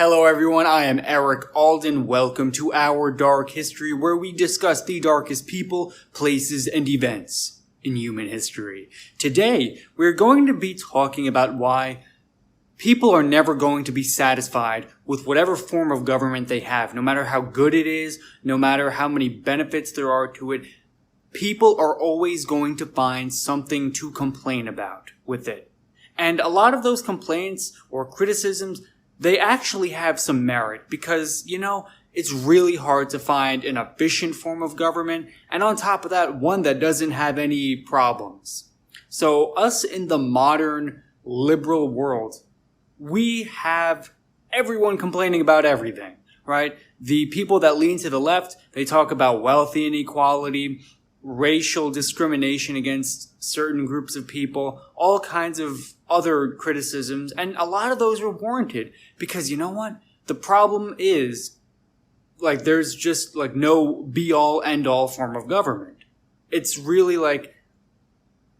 Hello everyone, I am Eric Alden. Welcome to our Dark History, where we discuss the darkest people, places, and events in human history. Today, we're going to be talking about why people are never going to be satisfied with whatever form of government they have, no matter how good it is, no matter how many benefits there are to it. People are always going to find something to complain about with it. And a lot of those complaints or criticisms, they actually have some merit because, it's really hard to find an efficient form of government, and on top of that, one that doesn't have any problems. So us in the modern liberal world, we have everyone complaining about everything, right? The people that lean to the left, they talk about wealth inequality, racial discrimination against certain groups of people, all kinds of other criticisms, and a lot of those are warranted because you know what? The problem is, there's just, no be-all, end-all form of government. It's really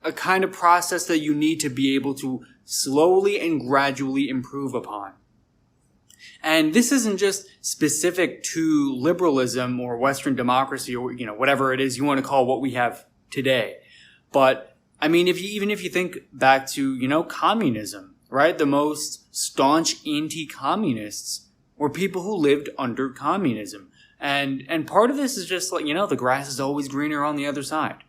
a kind of process that you need to be able to slowly and gradually improve upon. And this isn't just specific to liberalism or Western democracy or, whatever it is you want to call what we have today. But, if you think back to, communism, right? The most staunch anti-communists were people who lived under communism. And part of this is just the grass is always greener on the other side.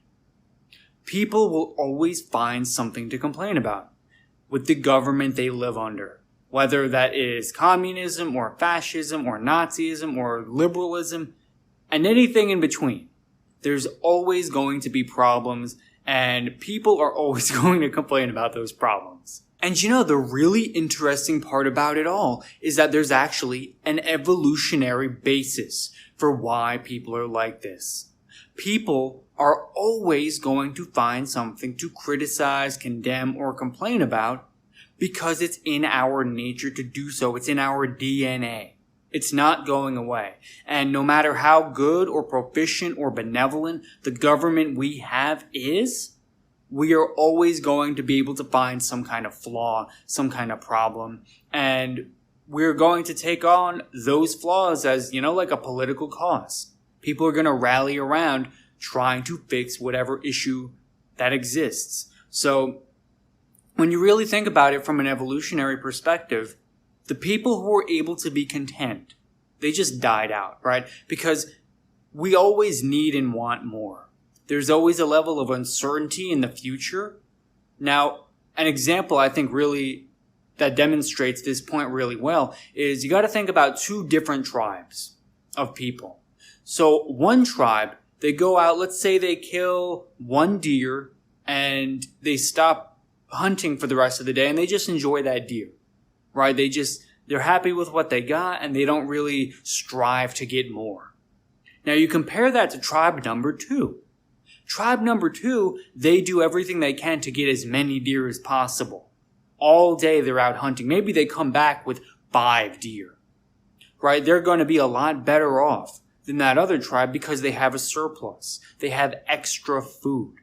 People will always find something to complain about with the government they live under. Whether that is communism or fascism or Nazism or liberalism and anything in between. There's always going to be problems and people are always going to complain about those problems. And the really interesting part about it all is that there's actually an evolutionary basis for why people are like this. People are always going to find something to criticize, condemn, or complain about because it's in our nature to do so. It's in our DNA. It's not going away. And no matter how good or proficient or benevolent the government we have is, we are always going to be able to find some kind of flaw, some kind of problem. And we're going to take on those flaws as, like a political cause. People are going to rally around trying to fix whatever issue that exists. So when you really think about it from an evolutionary perspective, the people who were able to be content, they just died out, right? Because we always need and want more. There's always a level of uncertainty in the future. Now, an example I think really that demonstrates this point really well is you got to think about two different tribes of people. So one tribe, they go out, let's say they kill one deer and they stop hunting for the rest of the day and they just enjoy that deer, right? They're happy with what they got and they don't really strive to get more. Now you compare that to tribe number 2. Tribe number 2, they do everything they can to get as many deer as possible. All day they're out hunting. Maybe they come back with 5 deer, right? They're going to be a lot better off than that other tribe because they have a surplus. They have extra food.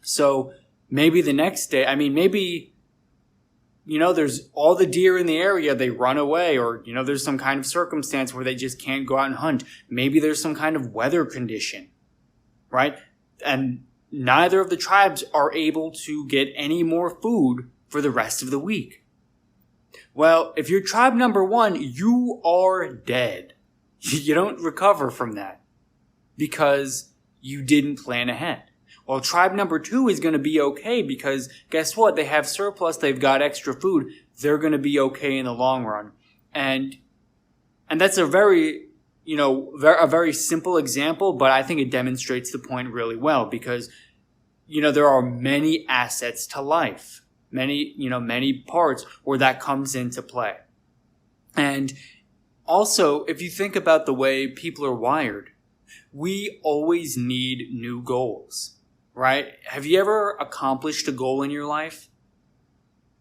So maybe the next day, there's all the deer in the area, they run away, or, there's some kind of circumstance where they just can't go out and hunt. Maybe there's some kind of weather condition, right? And neither of the tribes are able to get any more food for the rest of the week. Well, if you're tribe number 1, you are dead. You don't recover from that because you didn't plan ahead. Well, tribe number 2 is going to be okay because guess what? They have surplus. They've got extra food. They're going to be okay in the long run. And that's a very simple example, but I think it demonstrates the point really well because, there are many assets to life, many parts where that comes into play. And also, if you think about the way people are wired, we always need new goals. Right? Have you ever accomplished a goal in your life?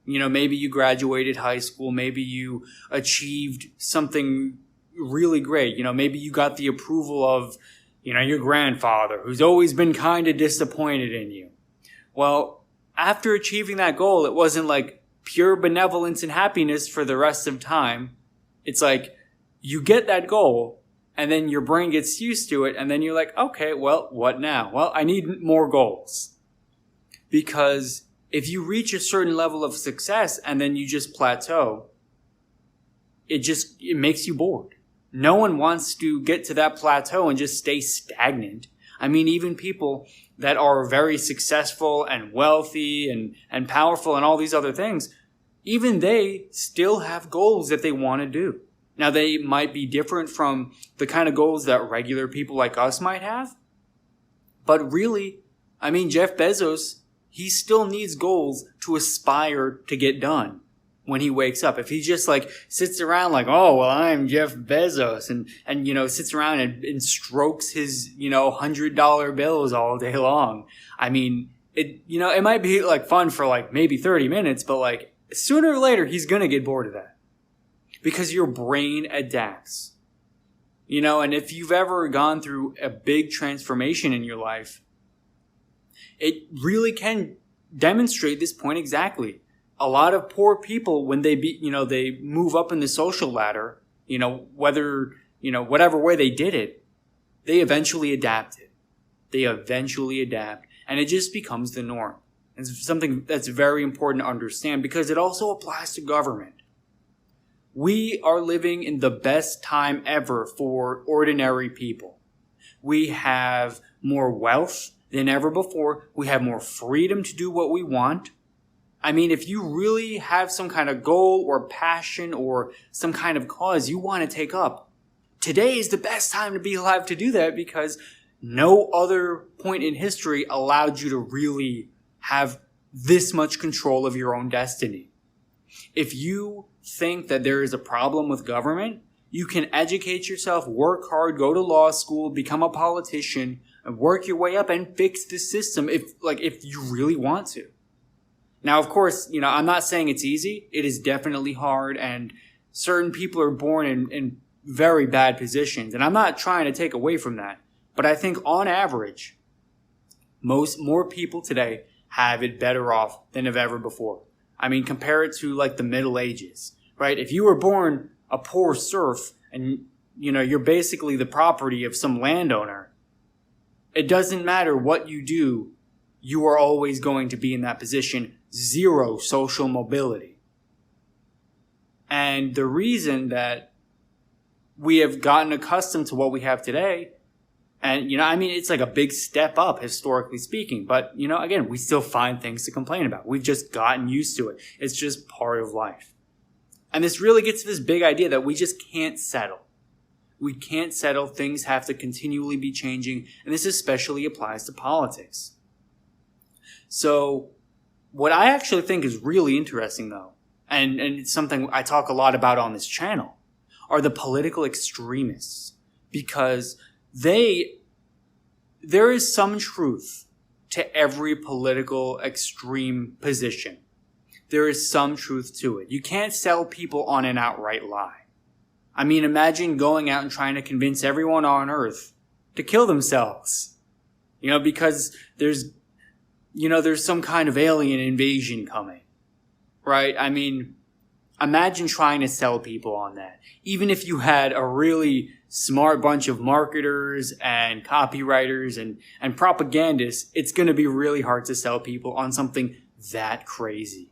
Maybe you graduated high school. Maybe you achieved something really great. Maybe you got the approval of, your grandfather who's always been kind of disappointed in you. Well, after achieving that goal, it wasn't pure benevolence and happiness for the rest of time. It's like you get that goal and then your brain gets used to it and then you're like, okay, well, what now? Well, I need more goals. Because if you reach a certain level of success and then you just plateau, it makes you bored. No one wants to get to that plateau and just stay stagnant. I mean, even people that are very successful and wealthy and powerful and all these other things, even they still have goals that they want to do. Now, they might be different from the kind of goals that regular people like us might have. But really, I mean, Jeff Bezos, he still needs goals to aspire to get done when he wakes up. If he just like sits around like, oh, well, I'm Jeff Bezos and you know, sits around and strokes his, you know, $100 bills all day long. I mean, it might be like fun for like maybe 30 minutes, but like sooner or later, he's going to get bored of that because your brain adapts, you know, and if you've ever gone through a big transformation in your life, it really can demonstrate this point exactly. A lot of poor people, when they move up in the social ladder, you know, whatever way they did it, they eventually adapted. They eventually adapt, and it just becomes the norm. And it's something that's very important to understand because it also applies to government. We are living in the best time ever for ordinary people. We have more wealth than ever before. We have more freedom to do what we want. I mean, if you really have some kind of goal or passion or some kind of cause you want to take up, today is the best time to be alive to do that because no other point in history allowed you to really have this much control of your own destiny. If you think that there is a problem with government, you can educate yourself, work hard, go to law school, become a politician, and work your way up and fix the system if you really want to. Now, of course, you know, I'm not saying it's easy. It is definitely hard, and certain people are born in very bad positions, and I'm not trying to take away from that. But I think on average, more people today have it better off than ever before. I mean, compare it to like the Middle Ages, right? If you were born a poor serf and, you know, you're basically the property of some landowner, it doesn't matter what you do, you are always going to be in that position. Zero social mobility. And the reason that we have gotten accustomed to what we have today, and, you know, I mean, it's like a big step up historically speaking, but, you know, again, we still find things to complain about. We've just gotten used to it. It's just part of life. And this really gets to this big idea that we just can't settle. We can't settle. Things have to continually be changing. And this especially applies to politics. So what I actually think is really interesting, though, and it's something I talk a lot about on this channel, are the political extremists. Because there is some truth to every political extreme position. There is some truth to it. You can't sell people on an outright lie. I mean, imagine going out and trying to convince everyone on Earth to kill themselves. You know, because there's some kind of alien invasion coming. Right? I mean, imagine trying to sell people on that. Even if you had a really smart bunch of marketers and copywriters and propagandists, it's going to be really hard to sell people on something that crazy.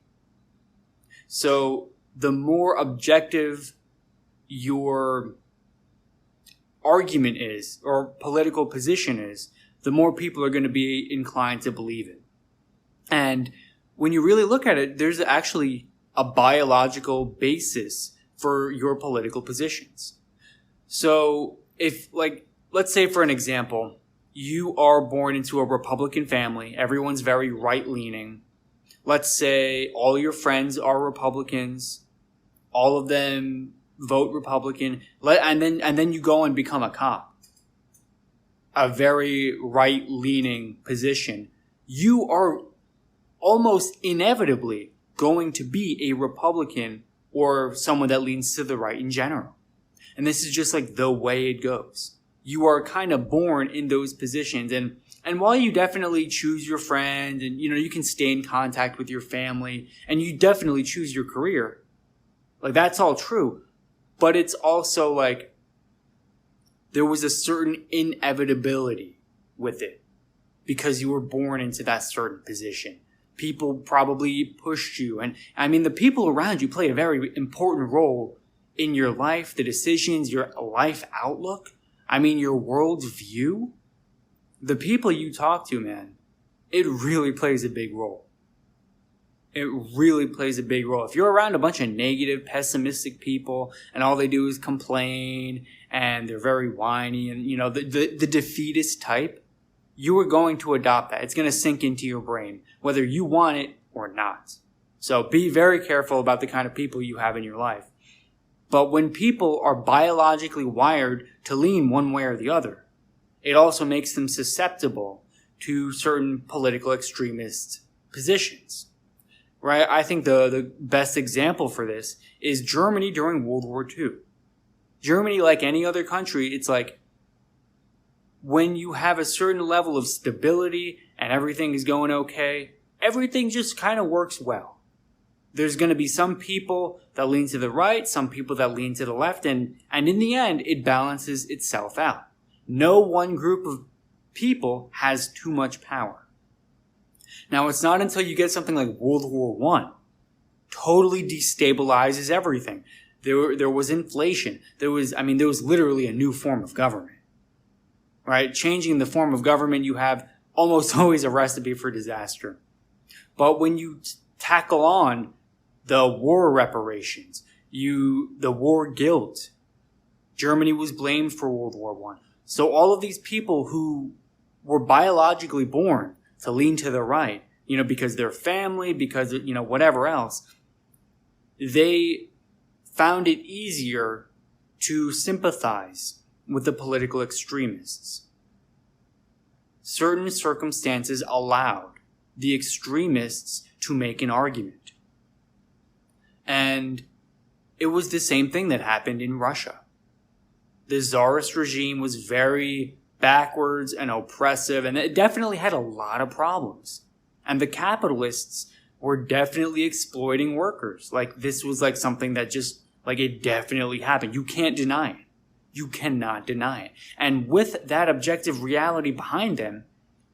So the more objective your argument is or political position is, the more people are going to be inclined to believe it. And when you really look at it, there's actually a biological basis for your political positions. So if, like, let's say for an example, you are born into a Republican family, everyone's very right-leaning. Let's say all your friends are Republicans, all of them vote Republican, and then you go and become a cop. A very right-leaning position. You are almost inevitably going to be a Republican or someone that leans to the right in general. And this is just like the way it goes. You are kind of born in those positions. And while you definitely choose your friend and, you know, you can stay in contact with your family and you definitely choose your career, like that's all true. but it's also like there was a certain inevitability with it because you were born into that certain position. People probably pushed you. And I mean, the people around you play a very important role in your life, the decisions, your life outlook. I mean, your world view. The people you talk to, man, it really plays a big role. It really plays a big role. If you're around a bunch of negative, pessimistic people and all they do is complain and they're very whiny and, you know, the defeatist type, you are going to adopt that. It's going to sink into your brain, whether you want it or not. So be very careful about the kind of people you have in your life. But when people are biologically wired to lean one way or the other, it also makes them susceptible to certain political extremist positions. Right? I think the best example for this is Germany during World War II. Germany, like any other country, it's like when you have a certain level of stability and everything is going okay, everything just kind of works well. There's going to be some people that lean to the right, some people that lean to the left, and in the end, it balances itself out. No one group of people has too much power. Now, it's not until you get something like World War I, totally destabilizes everything. There was inflation. There was literally a new form of government. Right? Changing the form of government, you have almost always a recipe for disaster. But when you tackle on the war reparations, the war guilt, Germany was blamed for World War I. So all of these people who were biologically born to lean to the right, you know, because their family, because, you know, whatever else, they found it easier to sympathize with the political extremists. Certain circumstances allowed the extremists to make an argument. And it was the same thing that happened in Russia. The Tsarist regime was very backwards and oppressive, and it definitely had a lot of problems. And the capitalists were definitely exploiting workers. Like, this was like something that just, like, it definitely happened. You can't deny it. You cannot deny it. And with that objective reality behind them,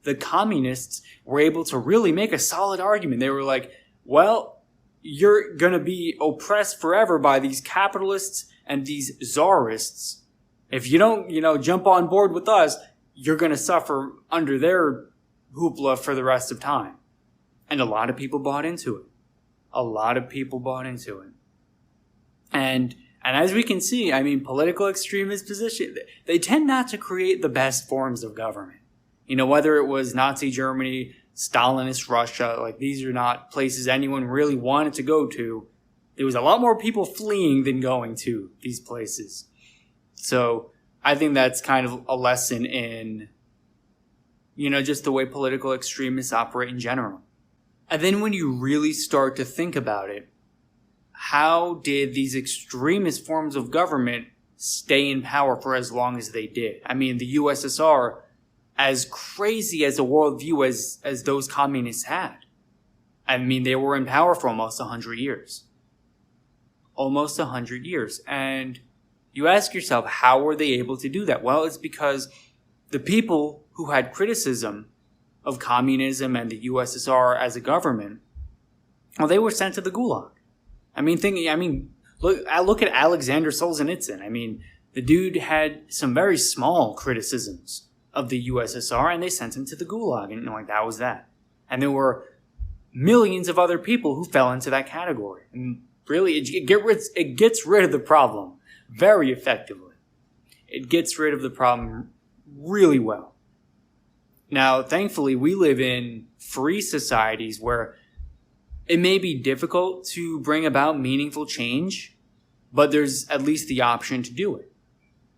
the communists were able to really make a solid argument. They were like, well, you're going to be oppressed forever by these capitalists and these czarists. If you don't, you know, jump on board with us, you're going to suffer under their hoopla for the rest of time. And a lot of people bought into it. A lot of people bought into it. And as we can see, I mean, political extremist position, they tend not to create the best forms of government. You know, whether it was Nazi Germany, Stalinist Russia, like, these are not places anyone really wanted to go to. There was a lot more people fleeing than going to these places. So I think that's kind of a lesson in, you know, just the way political extremists operate in general. And then when you really start to think about it, how did these extremist forms of government stay in power for as long as they did? I mean, the USSR, as crazy as a worldview as those communists had, I mean, they were in power for almost 100 years. Almost 100 years. And you ask yourself, how were they able to do that? Well, it's because the people who had criticism of communism and the USSR as a government, well, they were sent to the Gulag. Look at Alexander Solzhenitsyn. I mean, the dude had some very small criticisms of the USSR, and they sent him to the Gulag, and like, that was that. And there were millions of other people who fell into that category. And really, it gets rid of the problem very effectively. It gets rid of the problem really well. Now, thankfully, we live in free societies where it may be difficult to bring about meaningful change, but there's at least the option to do it.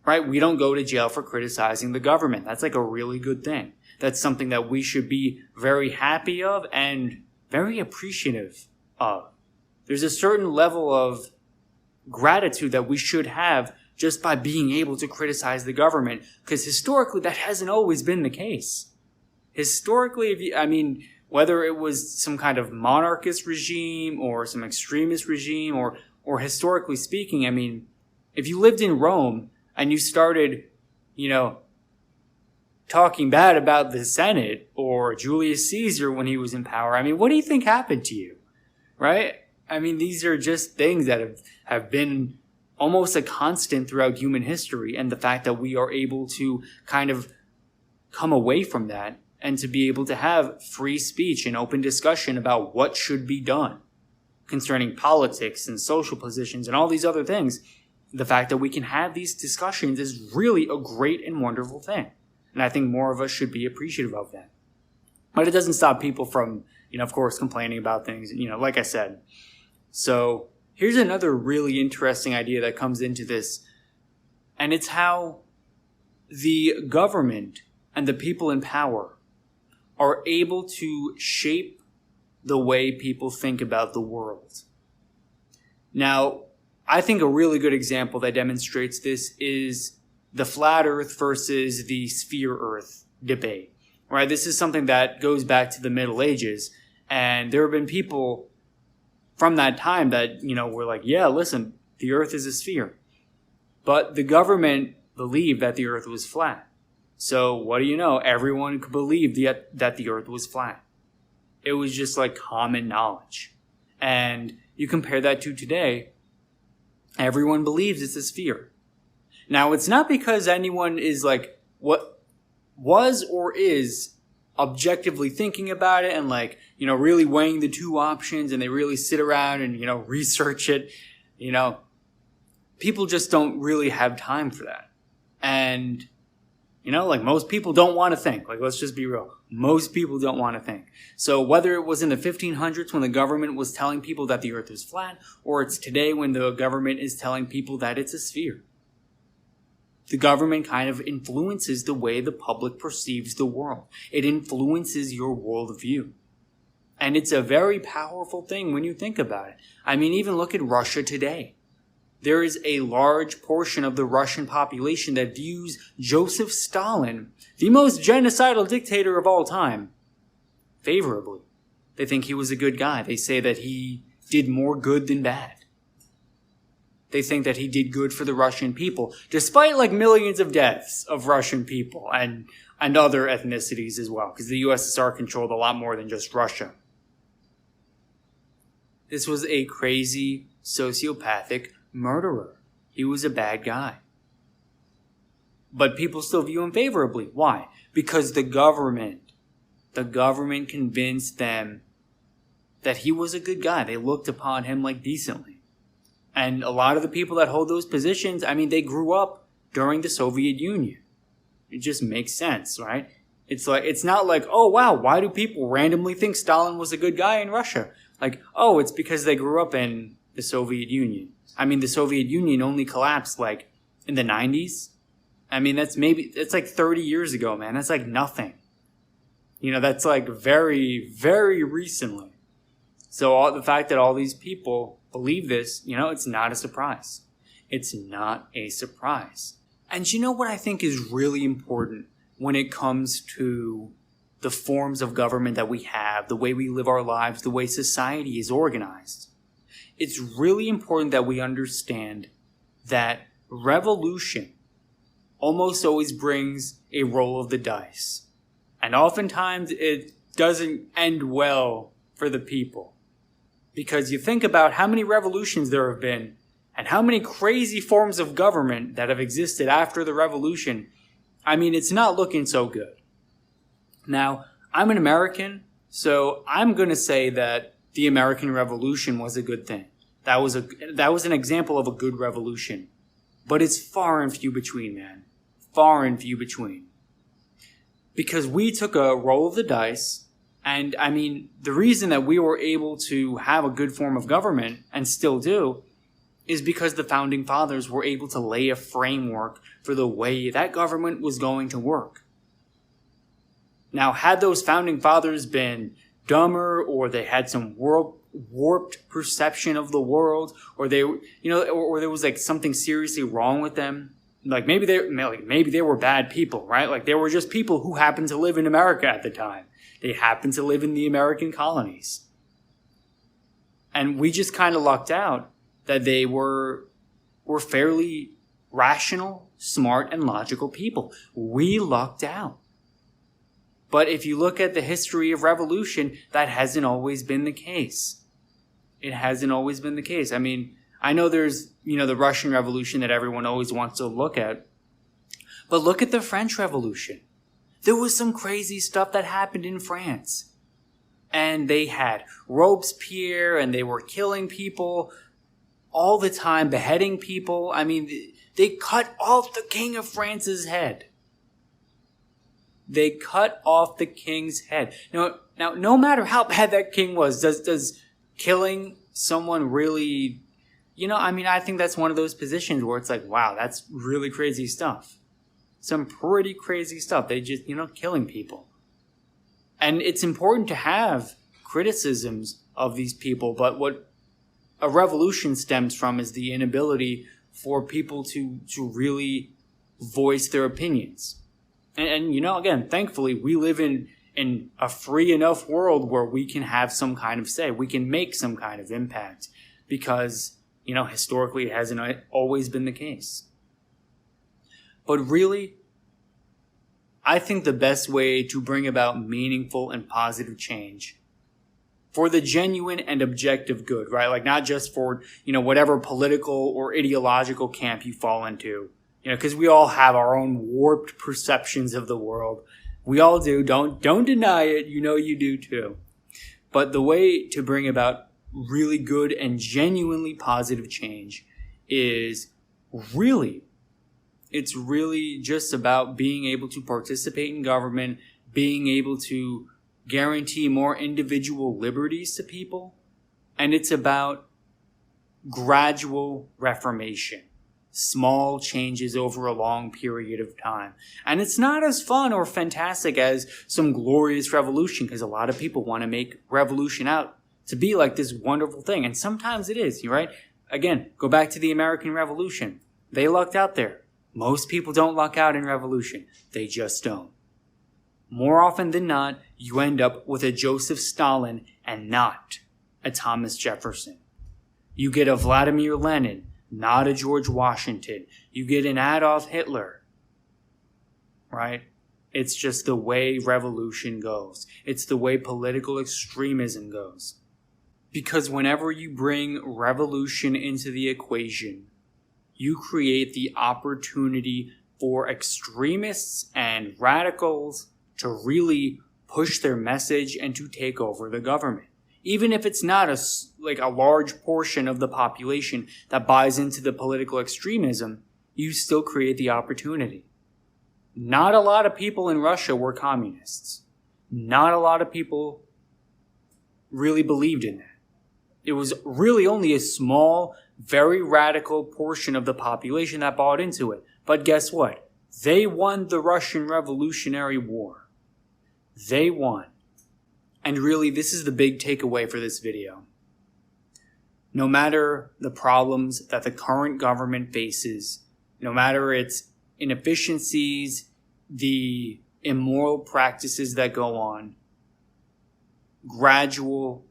Right? We don't go to jail for criticizing the government. That's like a really good thing. That's something that we should be very happy of and very appreciative of. There's a certain level of gratitude that we should have just by being able to criticize the government, because historically that hasn't always been the case. Historically, whether it was some kind of monarchist regime or some extremist regime or historically speaking, I mean, If you lived in Rome and you started, talking bad about the Senate or Julius Caesar when he was in power, I mean, what do you think happened to you? Right? I mean, these are just things that have been almost a constant throughout human history. And the fact that we are able to kind of come away from that and to be able to have free speech and open discussion about what should be done concerning politics and social positions and all these other things, the fact that we can have these discussions is really a great and wonderful thing. And I think more of us should be appreciative of that. But it doesn't stop people from, of course, complaining about things, like I said. So here's another really interesting idea that comes into this. And it's how the government and the people in power are able to shape the way people think about the world. Now, I think a really good example that demonstrates this is the flat earth versus the sphere earth debate, right? This is something that goes back to the Middle Ages, and there have been people from that time that, were like, yeah, listen, the earth is a sphere. But the government believed that the earth was flat. So what do you know? Everyone could believe that the earth was flat. It was just like common knowledge. And you compare that to today, everyone believes it's a sphere. Now, it's not because anyone is like what was or is objectively thinking about it and really weighing the two options, and they really sit around and, research it. People just don't really have time for that. And, most people don't want to think. Let's just be real. Most people don't want to think. So whether it was in the 1500s when the government was telling people that the earth is flat, or it's today when the government is telling people that it's a sphere, the government kind of influences the way the public perceives the world. It influences your worldview. And it's a very powerful thing when you think about it. I mean, even look at Russia today. There is a large portion of the Russian population that views Joseph Stalin, the most genocidal dictator of all time, favorably. They think he was a good guy. They say that he did more good than bad. They think that he did good for the Russian people, despite millions of deaths of Russian people and other ethnicities as well, because the USSR controlled a lot more than just Russia. This was a crazy, sociopathic murderer. He was a bad guy. But people still view him favorably. Why? Because the government convinced them that he was a good guy. They looked upon him decently. And a lot of the people that hold those positions, they grew up during the Soviet Union. It just makes sense, right? It's not oh wow, why do people randomly think Stalin was a good guy in Russia? It's because they grew up in the Soviet Union. The Soviet Union only collapsed in the 90s. It's 30 years ago, man. That's nothing. That's very, very recently. So the fact that all these people believe this, it's not a surprise. It's not a surprise. And what I think is really important when it comes to the forms of government that we have, the way we live our lives, the way society is organized? It's really important that we understand that revolution almost always brings a roll of the dice. And oftentimes it doesn't end well for the people. Because you think about how many revolutions there have been and how many crazy forms of government that have existed after the revolution. It's not looking so good. Now, I'm an American, so I'm going to say that the American Revolution was a good thing. That was an example of a good revolution. But it's far and few between, man. Far and few between. Because we took a roll of the dice, and the reason that we were able to have a good form of government, and still do, is because the Founding Fathers were able to lay a framework for the way that government was going to work. Now, had those Founding Fathers been dumber, or they had some warped perception of the world, or they, or there was something seriously wrong with them, maybe they were bad people, right? They were just people who happened to live in America at the time. They happened to live in the American colonies. And we just kind of lucked out that they were were fairly rational, smart, and logical people. We lucked out. But if you look at the history of revolution, that hasn't always been the case. It hasn't always been the case. I mean, I know there's, the Russian Revolution that everyone always wants to look at. But look at the French Revolution. There was some crazy stuff that happened in France. And they had Robespierre, and they were killing people all the time, beheading people. I mean, they cut off the King of France's head. They cut off the king's head. Now, no matter how bad that king was, does killing someone really, I think that's one of those positions where it's like, wow, that's really crazy stuff. Some pretty crazy stuff. They just, killing people. And it's important to have criticisms of these people, but what a revolution stems from is the inability for people to really voice their opinions. And again, thankfully, we live in a free enough world where we can have some kind of say. We can make some kind of impact because, historically it hasn't always been the case. But really, I think the best way to bring about meaningful and positive change for the genuine and objective good, right? Like not just for, whatever political or ideological camp you fall into. Because we all have our own warped perceptions of the world. We all do. Don't deny it. You do too. But the way to bring about really good and genuinely positive change is it's really just about being able to participate in government, being able to guarantee more individual liberties to people. And it's about gradual reformation. Small changes over a long period of time. And it's not as fun or fantastic as some glorious revolution, because a lot of people want to make revolution out to be like this wonderful thing. And sometimes it is, right? Again, go back to the American Revolution. They lucked out there. Most people don't luck out in revolution. They just don't. More often than not, you end up with a Joseph Stalin and not a Thomas Jefferson. You get a Vladimir Lenin, not a George Washington. You get an Adolf Hitler, right? It's just the way revolution goes. It's the way political extremism goes. Because whenever you bring revolution into the equation, you create the opportunity for extremists and radicals to really push their message and to take over the government. Even if it's not a large portion of the population that buys into the political extremism, you still create the opportunity. Not a lot of people in Russia were communists. Not a lot of people really believed in that. It was really only a small, very radical portion of the population that bought into it. But guess what? They won the Russian Revolutionary War. They won. And really, this is the big takeaway for this video. No matter the problems that the current government faces, no matter its inefficiencies, the immoral practices that go on, gradual,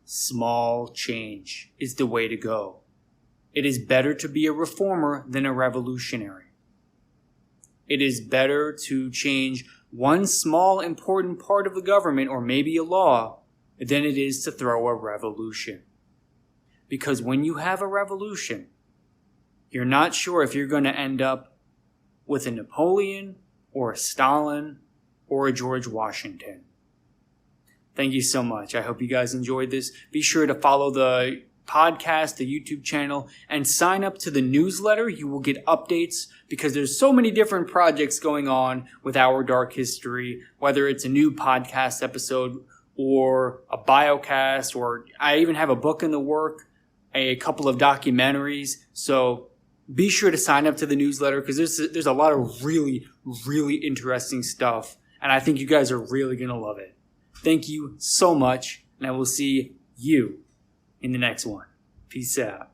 small change is the way to go. It is better to be a reformer than a revolutionary. It is better to change one small important part of the government or maybe a law than it is to throw a revolution. Because when you have a revolution, you're not sure if you're going to end up with a Napoleon or a Stalin or a George Washington. Thank you so much. I hope you guys enjoyed this. Be sure to follow the podcast, the YouTube channel, and sign up to the newsletter. You will get updates because there's so many different projects going on with Our Dark History, whether it's a new podcast episode or a BIOCAST, or I even have a book in the work, a couple of documentaries. So be sure to sign up to the newsletter because there's a lot of really, really interesting stuff. And I think you guys are really going to love it. Thank you so much. And I will see you in the next one. Peace out.